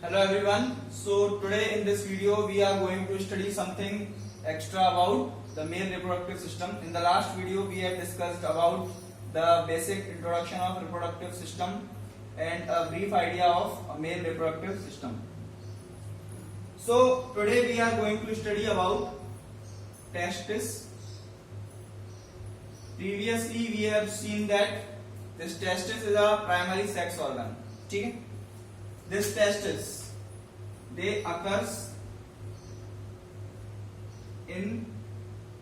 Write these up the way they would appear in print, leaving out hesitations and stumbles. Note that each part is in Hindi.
Hello everyone. So today in this video we are going to study something extra about the male reproductive system. In the last video we have discussed about the basic introduction of reproductive system and a brief idea of a male reproductive system. So today we are going to study about testis. Previously we have seen that this testis is a primary sex organ. ठीक है? This testis, they occurs in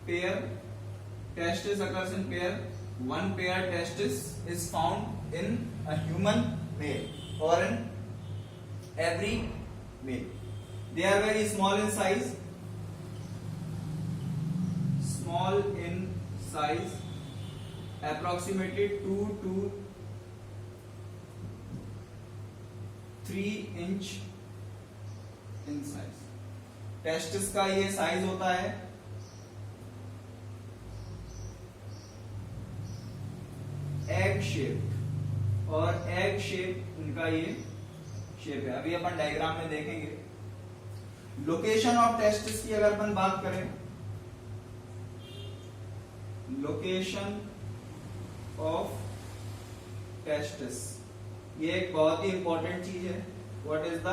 pair. Testis occurs in pair. One pair testis is found in a human male or in every male. They are very small in size. Small in size, approximately 2 to 3 inch in size. Testis का ये साइज होता है एग शेप और एग शेप इनका ये शेप है. अभी अपन डायग्राम में देखेंगे. लोकेशन ऑफ टेस्टिस की अगर अपन बात करें, लोकेशन ऑफ टेस्टिस ये एक बहुत ही इंपॉर्टेंट चीज है. What is the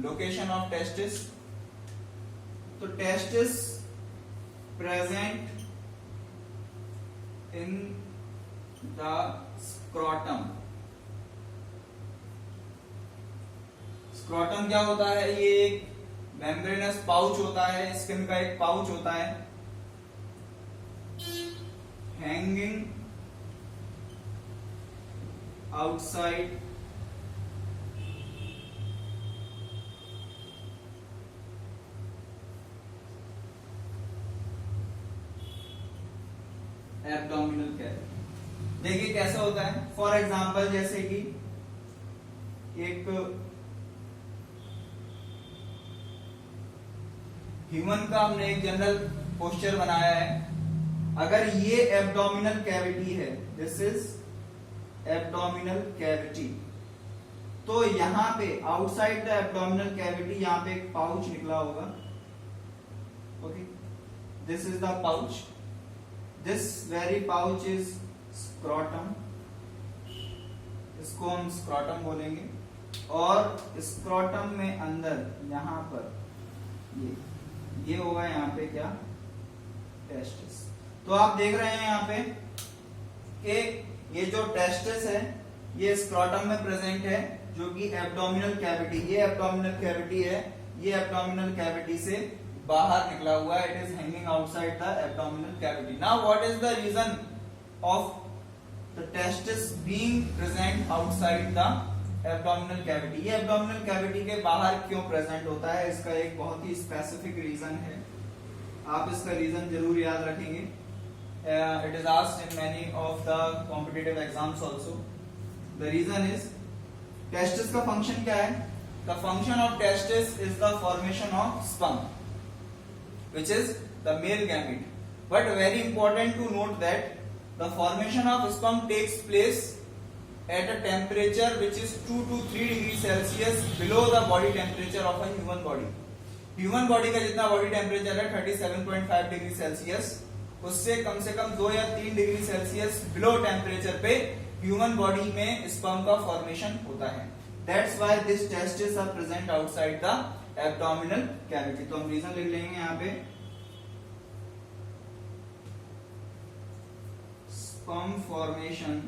location of testis? तो testis present in the scrotum. Scrotum क्या होता है? ये एक मेम्ब्रेनस पाउच होता है, स्किन का एक पाउच होता है, हैंगिंग आउटसाइड एब्डोमिनल कैविटी. देखिए कैसा होता है. फॉर एग्जांपल जैसे कि एक ह्यूमन का हमने एक जनरल पोस्चर बनाया है. अगर ये एब्डोमिनल कैविटी है, दिस इज एब्डोमिनल कैविटी, तो यहां पे आउटसाइड द एब्डोमिनल कैविटी यहां पे एक पाउच निकला होगा. Okay, this is the pouch. This very pouch is scrotum. इसको हम स्क्रोटम बोलेंगे. और स्क्रोटम में अंदर यहां पर ये होगा यहां पे क्या? टेस्टिस. तो आप देख रहे हैं यहां पे कि ये जो टेस्टिस है ये स्क्रोटम में प्रेजेंट है, जो कि एब्डोमिनल कैविटी, ये एब्डोमिनल कैविटी है, ये एब्डोमिनल कैविटी से बाहर निकला हुआ है. It is hanging outside the abdominal cavity. Now what is the reason of the testis being present outside the abdominal cavity? ये एब्डोमिनल कैविटी के बाहर क्यों प्रेजेंट होता है? इसका एक बहुत ही स्पेसिफिक रीजन है. आप इसका रीजन जरूर याद रखेंगे. It is asked in many of the competitive exams also. The reason is, testis का function क्या है? The function of testis is the formation of sperm, which is the male gamete. But very important to note that the formation of sperm takes place at a temperature which is 2 to 3 degrees Celsius below the body temperature of a human body. Human body का जितना body temperature है 37.5 डिग्री सेल्सियस, उससे कम से कम 2 या 3 डिग्री सेल्सियस बिलो टेम्परेचर पे ह्यूमन बॉडी में स्पर्म का फॉर्मेशन होता है. That's why this testis are present outside the abdominal cavity. तो हम रीजन लिख लेंगे यहां पे. Sperm formation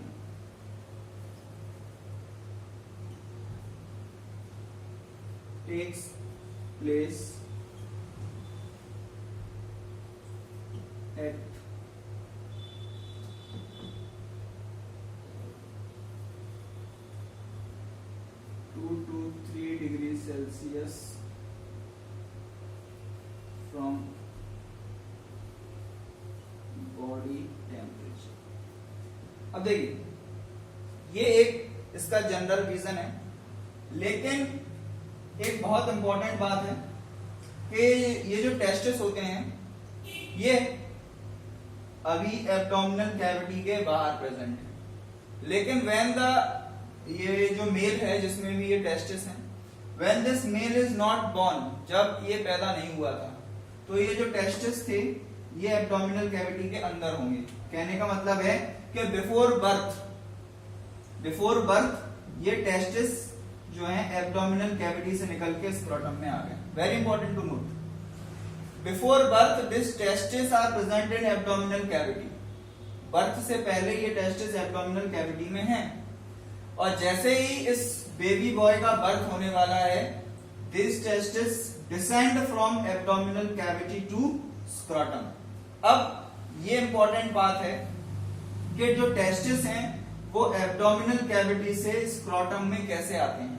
takes place at 2 to 3 degrees Celsius from body temperature. अब देखिए ये एक इसका जनरल रीजन है, लेकिन एक बहुत इंपॉर्टेंट बात है कि ये जो टेस्टिस होते हैं ये अभी एब्डोमिनल कैविटी के बाहर प्रेजेंट है. लेकिन व्हेन द ये जो मेल है जिसमें भी ये टेस्टिस है, when this male is not born, जब ये पैदा नहीं हुआ था, तो ये जो टेस्टिस थे ये एब्डोमिनल कैविटी के अंदर होंगे। कहने का मतलब है कि बिफोर बर्थ ये टेस्टिस जो है एब्डोमिनल कैविटी से निकल के स्क्रोटम में आ गए। Very important to note, before birth this testis are present in abdominal cavity. Birth से पहले ये टेस्टिस एब्डोमिनल कैविटी में है, और जैसे ही इस बेबी बॉय का बर्थ होने वाला है, this testis descend from abdominal cavity to scrotum. अब ये इंपॉर्टेंट बात है कि जो टेस्टिस हैं वो एब्डोमिनल कैविटी से स्क्रोटम में कैसे आते हैं।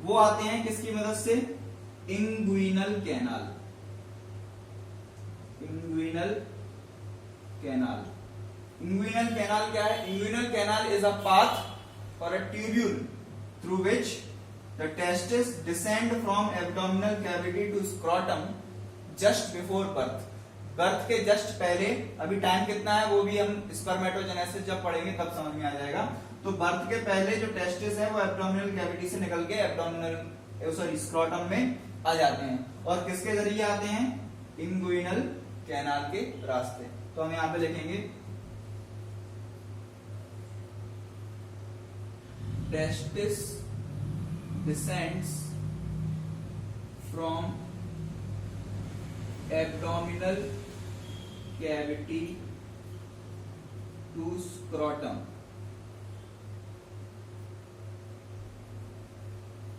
वो आते हैं किसकी मदद से? Inguinal canal. Inguinal canal, inguinal canal क्या है? Inguinal canal is a path और a tubule through which the testis descend from abdominal cavity to scrotum just before birth. Birth के जस्ट पहले, अभी टाइम कितना है वो भी हम स्पर्मेटोजेनेसिस जब पढ़ेंगे तब समझ में आ जाएगा। तो बर्थ के पहले जो टेस्टिस है वो एब्डोमिनल कैविटी से निकल के स्क्रोटम में आ जाते हैं, और किसके जरिए आते हैं? इंग्विनल कैनाल के रास्ते। तो हम यहां पे लिखेंगे testis descends from abdominal cavity to scrotum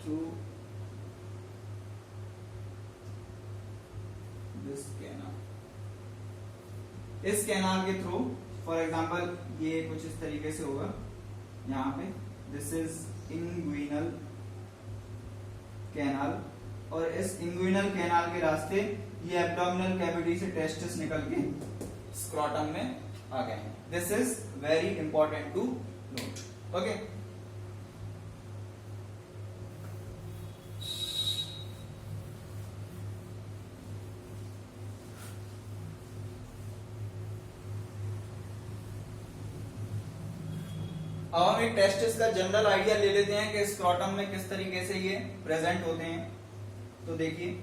through this canal। इस कैनाल के थ्रू, फॉर एग्जाम्पल ये कुछ इस तरीके से होगा, यहाँ पे दिस इज इंग्विनल कैनाल, और इस इंग्विनल कैनाल के रास्ते ये एब्डोमिनल कैविटी से टेस्टिस निकल के स्क्रोटम में आ गए हैं। This is very important to note. Okay, अब हम एक टेस्टिस का जनरल आइडिया ले लेते हैं कि स्क्रोटम में किस तरीके से ये प्रेजेंट होते हैं। तो देखिए,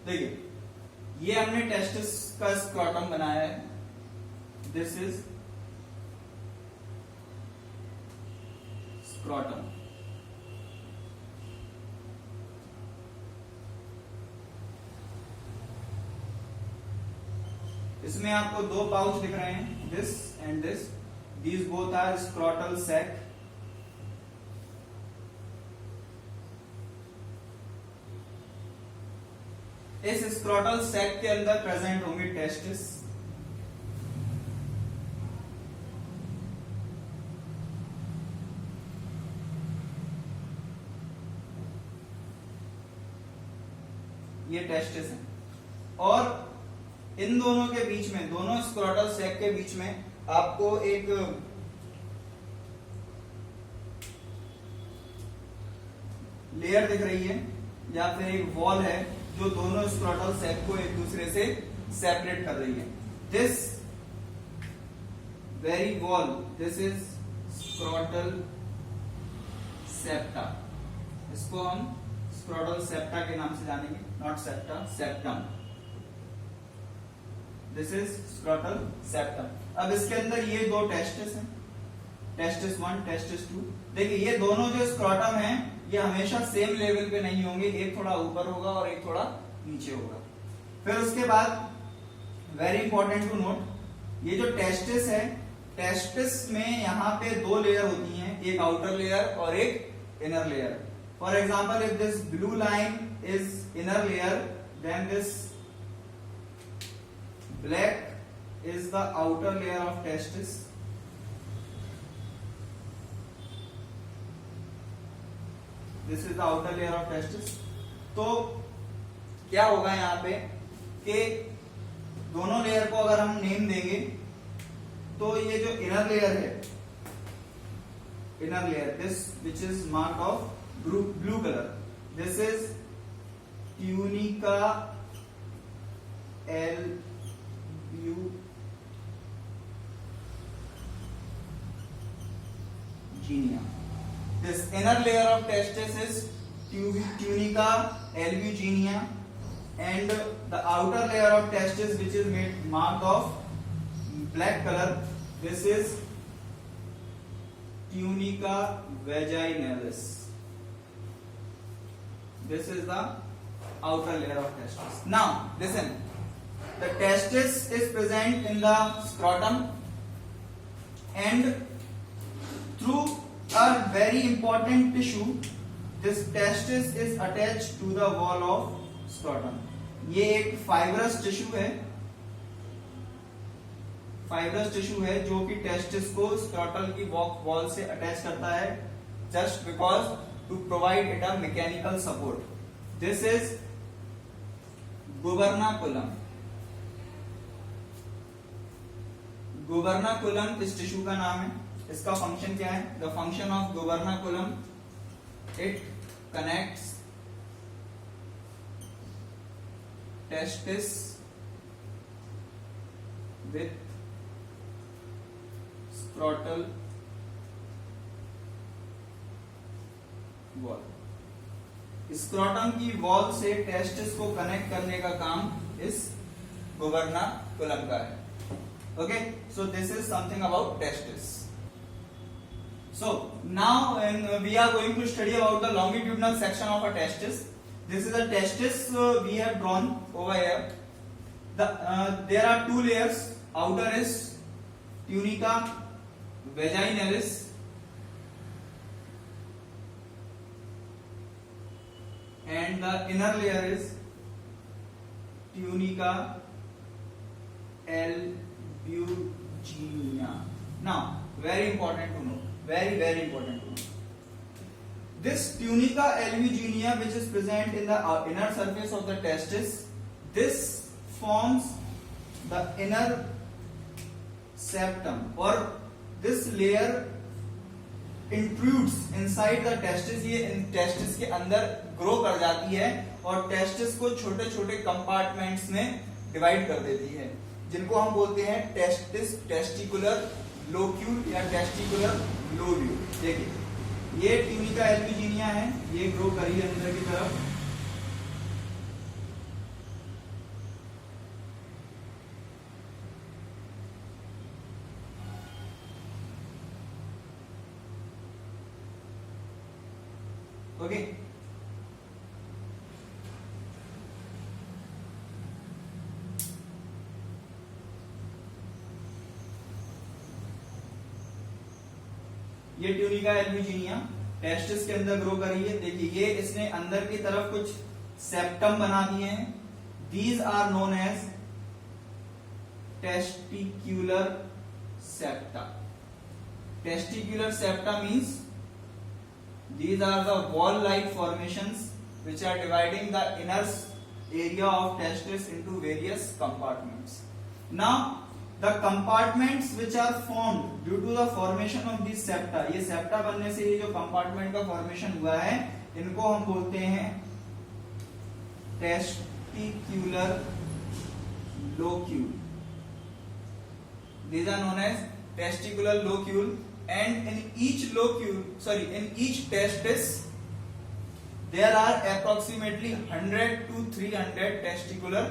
देखिए ये हमने टेस्टिस का स्क्रोटम बनाया है, दिस इज स्क्रोटम। इसमें आपको दो पाउच दिख रहे हैं, this and this, these both are scrotal sac. इस स्क्रोटल सैक के अंदर प्रेजेंट होंगे टेस्टिस। ये टेस्टिस है, और इन दोनों के बीच में, दोनों स्क्रोटल सैक के बीच में आपको एक लेयर दिख रही है या फिर एक वॉल है जो दोनों स्क्रोटल सैक को एक दूसरे से सेपरेट कर रही है। This very wall, this is scrotal septa. इसको हम स्क्रोटल सेप्टा के नाम से जानेंगे, not septa, septum. This is scrotal septum. अब इसके अंदर ये दो टेस्टिस हैं, टेस्टिस 1 टेस्टिस 2। देखिए ये दोनों जो स्क्रॉटम है ये हमेशा सेम लेवल पे नहीं होंगे, एक थोड़ा ऊपर होगा और एक थोड़ा नीचे होगा। फिर उसके बाद वेरी इंपॉर्टेंट टू नोट, ये जो टेस्टिस है, टेस्टिस में यहाँ पे दो लेयर होती हैं, एक आउटर लेयर और एक inner layer. For example if this blue line is inner layer, then this black is the outer layer of testis. This is the outer layer of testis. तो क्या होगा यहाँ पे कि दोनों लेयर को अगर हम नेम देंगे तो ये जो इनर लेयर है, inner layer this which is mark of blue colour, this is tunica albuginea. This inner layer of testis is tunica albuginea, and the outer layer of testis, which is made marked of black color, this is tunica vaginalis. This is the outer layer of testis. Now listen, the testis is present in the scrotum, and through a very important tissue, this testis is attached to the wall of scrotum. ये एक फाइब्रस टिश्यू है, फाइब्रस टिश्यू है जो कि टेस्टिस को स्क्रॉटल की वॉल से अटैच करता है, just because to provide it a mechanical support. This is gubernaculum. Gubernaculum इस टिश्यू का नाम है। इसका फंक्शन क्या है? The function of gubernaculum, it connects testis with scrotal wall. Scrotum की वॉल से टेस्टिस को कनेक्ट करने का काम इस गुबर्नाकुलम का है। Okay, so this is something about testis. So now we are going to study about the longitudinal section of a testis. This is a testis we have drawn over here. There are two layers. Outer is tunica vaginalis, and the inner layer is tunica albuginea. Now, very important to know. Very important to know. This tunica albuginea, which is present in the inner surface of the testis, this forms the inner septum, or this layer intrudes inside the testis. ये testis के अंदर ग्रो कर जाती है और testis को छोटे छोटे कंपार्टमेंट्स में डिवाइड कर देती है, जिनको हम बोलते हैं टेस्टिस, टेस्टिकुलर लोक्यूल या टेस्टिकुलर लोब्यूल। देखिए ये ट्यूनिका एल्बुजिनिया है, ये ग्रो करी है अंदर की तरफ। ओके, ये ट्यूनिका एल्बुजिनिया टेस्टिस के अंदर ग्रो करी है। देखिए ये इसने अंदर की तरफ कुछ सेप्टम बना दिए हैं। These are known as testicular septa. Testicular septa means these are the wall like formations which are dividing the inner area of testis into various compartments. Now the compartments which are formed due to the formation of these septa, ये septa बनने से ये जो compartment का formation हुआ है, इनको हम बोलते हैं testicular locule. These are known as testicular locule, and in each testis there are approximately 100 to 300 testicular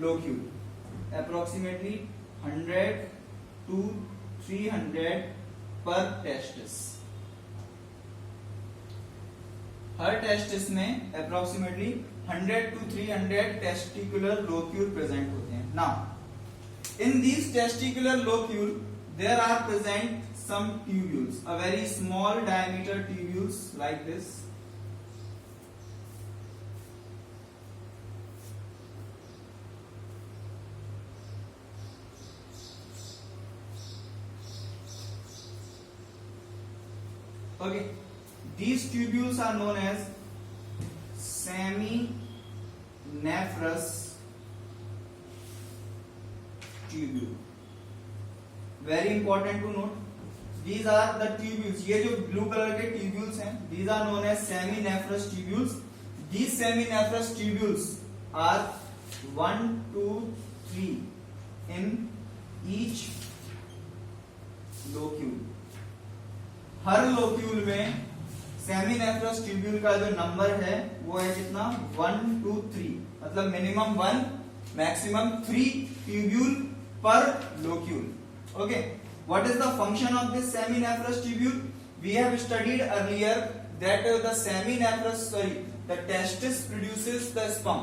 locule. approximately 100 to 300 per testis. हर टेस्टिस में approximately 100 to 300 testicular locule present होते हैं. Now in these testicular locule there are present some tubules, a very small diameter tubules like this. Okay, these tubules are known as seminephros tubule. Very important to note. These are the tubules. ये जो ब्लू कलर के tubules हैं, these are known as seminephros tubules. These seminephros tubules are 1, 2, 3 in each locule. Her locule में सेमिनेफ्रस ट्यूब्यूल का जो नंबर है वो है कितना 1, 2, 3. मतलब मिनिमम 1 मैक्सिमम 3 ट्यूब्यूल पर locule. Okay, what is the function of this seminephros tubule? We have studied earlier that the testis produces the sperm.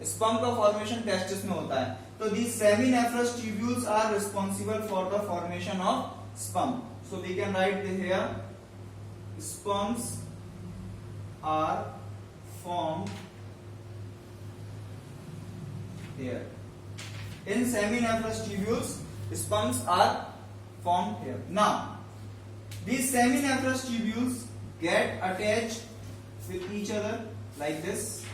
Sperm का formation testis में होता है. तो these seminephros tubules are responsible for the formation of sperm. So we can write here sperms are formed here. In seminephros tubules, sperms are formed here. Now, these seminephros tubules get attached with each other like this.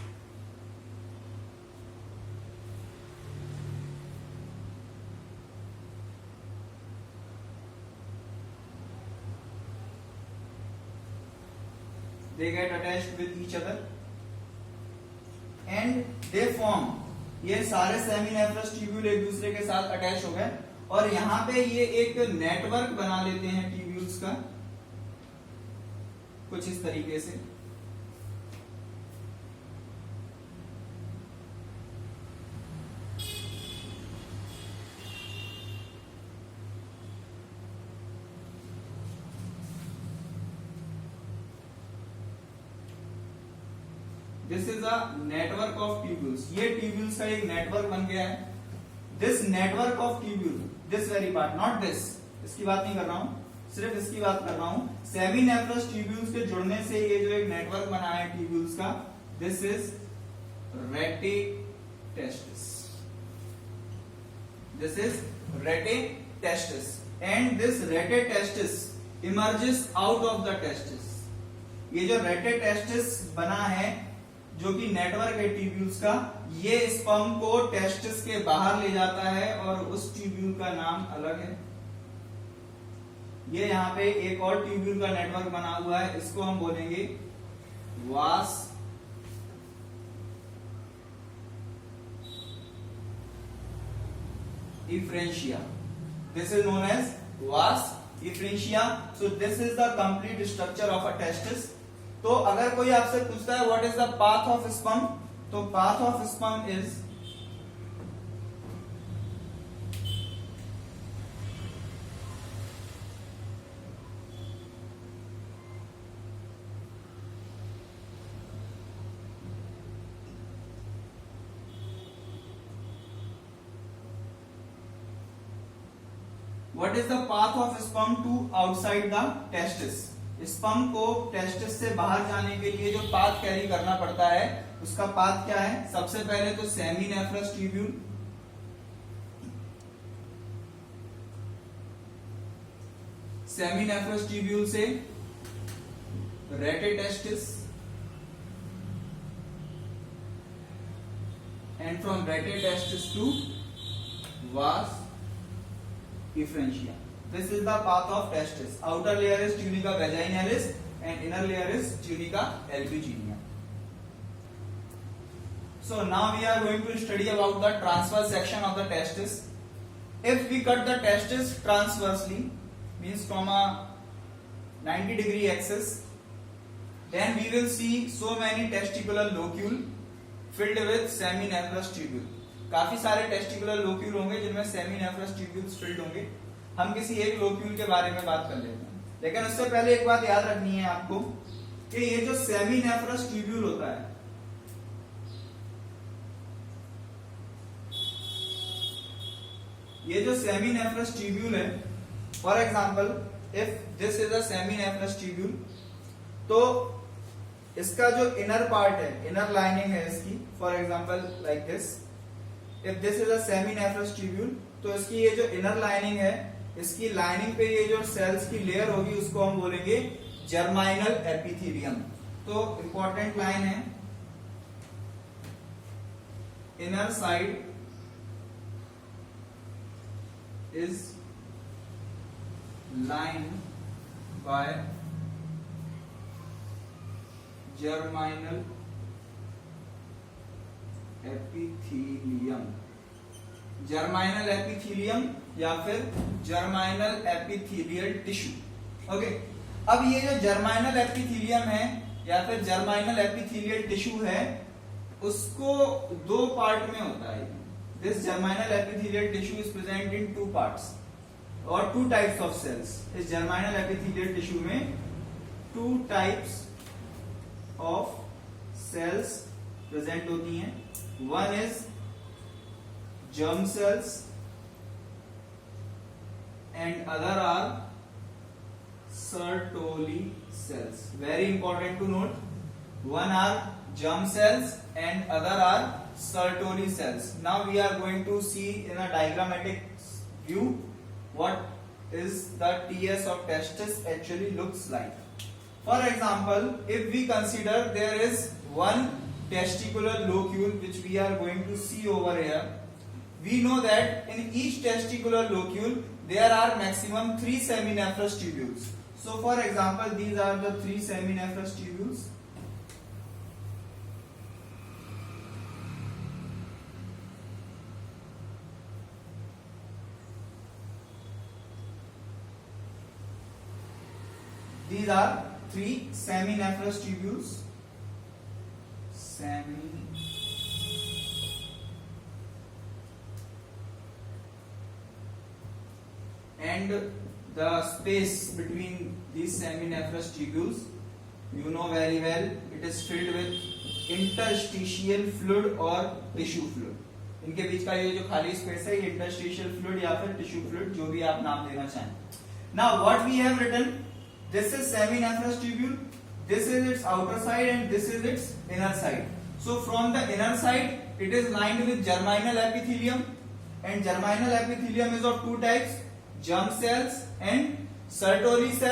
They get attached with each other and they form. ये सारे सेमिनेफ्रस ट्यूब्यूल एक दूसरे के साथ अटैच हो गए और यहां पे ये एक नेटवर्क बना लेते हैं ट्यूब्यूल्स का कुछ इस तरीके से. This is a network of tubules. ये tubules का एक नेटवर्क बन गया है. This network of tubule, this very part, not this. इसकी बात नहीं कर रहा हूं, सिर्फ इसकी बात कर रहा हूं. सेमिनेफ्रस ट्यूब्यूल्स के जुड़ने से ये जो एक नेटवर्क बना है ट्यूब्यूल्स का, this is retetestis. This is retetestis, and this retetestis emerges out of the testis. ये जो retetestis बना है जो कि नेटवर्क है ट्यूब्यूल्स का, ये स्पर्म को टेस्टिस के बाहर ले जाता है और उस ट्यूब्यूल का नाम अलग है. ये यहाँ पे एक और ट्यूब्यूल का नेटवर्क बना हुआ है, इसको हम बोलेंगे vas efferentia. This is known as vas efferentia. So this is the complete structure of a testis. तो अगर कोई आपसे पूछता है what is the path of sperm, तो path of sperm is what is the path of sperm to outside the testis. Sperm को टेस्टिस से बाहर जाने के लिए जो पाथ कैरी करना पड़ता है उसका पाथ क्या है. सबसे पहले तो सेमिनेफ्रस ट्यूब्यूल, सेमिनेफ्रस ट्यूब्यूल से rete testis and from rete testis to वास इफ्रेंशिया. This is the path of testis. Outer layer is tunica vaginalis and inner layer is tunica albuginea. So now we are going to study about the transverse section of the testis. If we cut the testis transversely, means from a 90-degree axis, then we will see so many testicular locule filled with seminephros tubule. काफी सारे टेस्टिकुलर लोक्यूल होंगे जिनमें सेमीनेफ्रस ट्यूब्यूल्स फिल्ड होंगे। हम किसी एक लोक्यूल के बारे में बात कर लेते हैं, लेकिन उससे पहले एक बात याद रखनी है आपको कि ये जो सेमीनेफ्रस ट्यूब्यूल होता है, ये जो सेमीनेफ्रस ट्यूब्यूल है, for example if this is a seminiferous tubule, तो इसका जो इनर पार्ट है, इनर लाइनिंग है इसकी, for example like this, if this is a seminiferous tubule, तो इसकी ये जो इनर लाइनिंग है, इसकी लाइनिंग पे ये जो सेल्स की लेयर होगी उसको हम बोलेंगे जर्माइनल एपिथेलियम। तो इंपॉर्टेंट लाइन है, inner side is lined by germinal epithelium, germinal epithelium या फिर जर्माइनल एपिथेलियल टिश्यू। ओके, अब ये जो जर्माइनल एपिथेलियम है या फिर जर्माइनल एपिथेलियल टिश्यू है, उसको दो पार्ट में होता है। This germinal epithelial tissue is present in two parts or two types of cells. इस germinal epithelial tissue में two types of cells present होती हैं. One is germ cells and other are Sertoli cells. Very important to note. One are germ cells and other are Sertoli cells. Now we are going to see in a diagrammatic view what is the TS of testis actually looks like. For example, if we consider there is one testicular locule which we are going to see over here, we know that in each testicular locule there are maximum 3 seminiferous tubules. So for example, these are the 3 seminiferous tubules. These are 3 seminiferous tubules. And the space between these seminiferous tubules, you know very well, it is filled with interstitial fluid or tissue fluid. इनके बीच का ये जो खाली स्पेस है, ये interstitial fluid या फिर tissue fluid, जो भी आप नाम देना चाहें. Now what we have written, this is seminiferous tubule, this is its outer side and this is its inner side. So from the inner side it is lined with germinal epithelium, and germinal epithelium is of two types, germ cells and Sertoli cells.